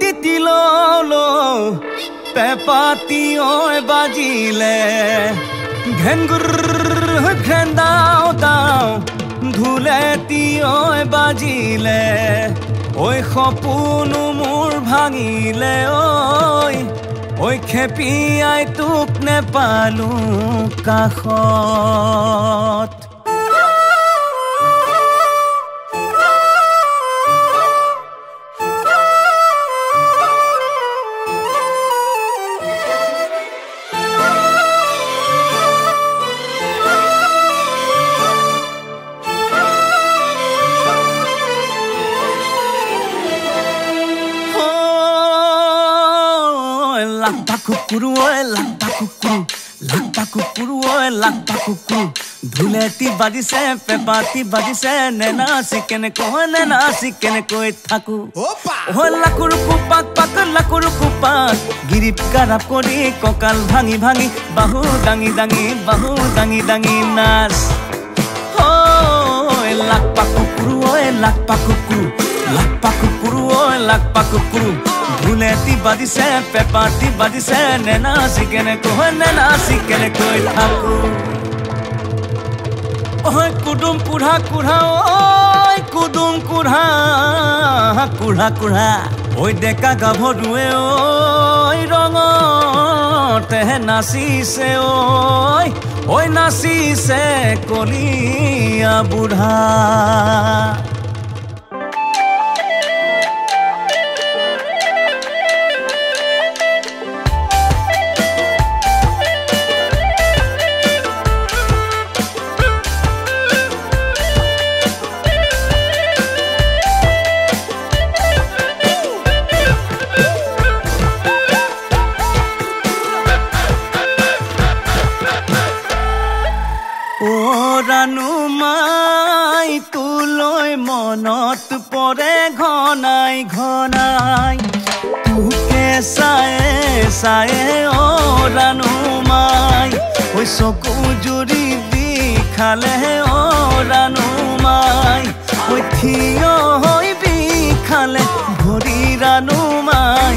তিতিলো পেপাতি ওই বাজিলে ঘেনগুৰ ঘেন্দাও দাও ধুলেতি ওই বাজিলে ওই সপোনো মোৰ ভাঙিলে ওই খেপিয়াই তোক নেপালো কাষত ধুলেতি বাজিছে পেপাতি বাজিছে নেনা চিকেনে কৈ থাকো লাকুৰ কুপাক পাক লাকুৰ কুপাক গিৰিপ গাৰাপ কৰি কঁকাল ভাঙি ভাঙি বাহু দাঙি দাঙি নাচ লাক পাকুকুৰু লাক পাকুকুৰু ধুলেতি বাজিছে পেপাতি বাজিছে নেনা চিকেনে কৈ থাকো কুডুম কুঢ়া কুডুম কুঢ়া ডেকা গাভৰুৱে ৰঙতেহে নাচিছে নাচিছে কলিয়া বুঢ়া ৰানুমাই তোলৈ মনত পৰে ঘনাই তোকে চায়ে ৰানুমাই চকু জুৰি বিষালে ৰানুমাই থিয় হৈ বিষালে ভৰি ৰানুমাই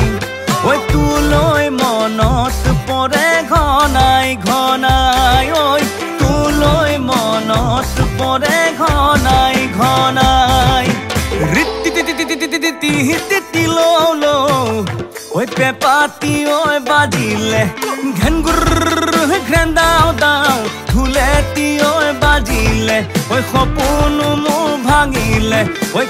তোলৈ মনত পৰে ঘনাই মনত পৰে ঘনাই তিতিলো পেপাতি বাজিলে ঘেনগুৰ ঘেন্দাও দাও ধুলেতি বাজিলে সপোনো মোৰ ভাঙিলে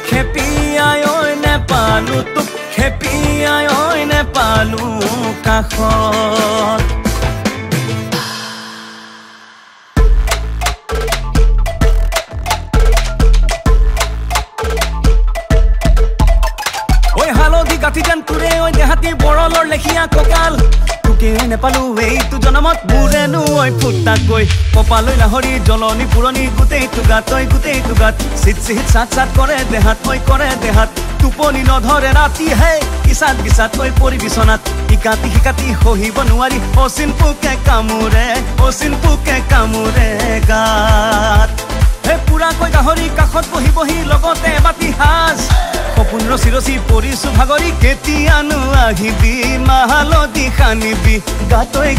খেপিয়াই নেপালো তোক খেপিয়াই নেপালো কাষত গাঠি যেন তোৰে দেহাতী বৰলৰ লেখীয়া কঁকাল তোকে নেপালো এইটো জনমত মোৰেনো ফুটাকৈ কপালৈ লাহৰি জলনি পুৰণি গোটেইটো গাত চিট চাট কৰে দেহাত টোপনি নধৰে ৰাতি হে গিচাত পৰি বিচনাত শিকাতি সহিব নোৱাৰি অচিন পোকে কামোৰে গাত পুৰাকৈ গাহৰি কাষত বহি লগতে এবাতি সাজ সপোন ৰচি পৰিছো ভাগৰি কেতিয়ানো আহিবি মাহালতি খানিবি গাতৈ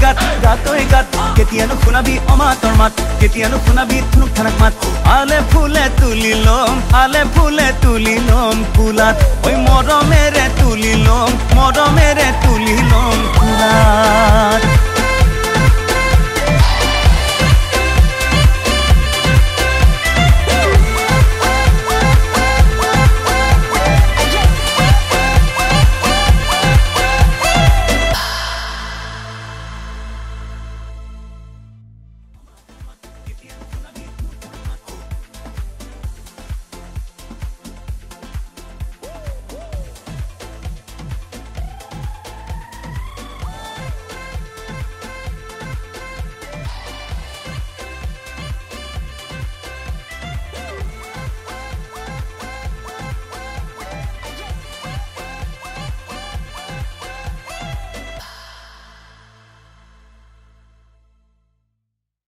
গাত কেতিয়ানো শুনাবি অমাতৰ মাত কেতিয়ানো শুনাবি থুনুক থানাক মাত আলে ফুলে তুলি লম ফুলাত মৰমেৰে তুলি লম ফুলাত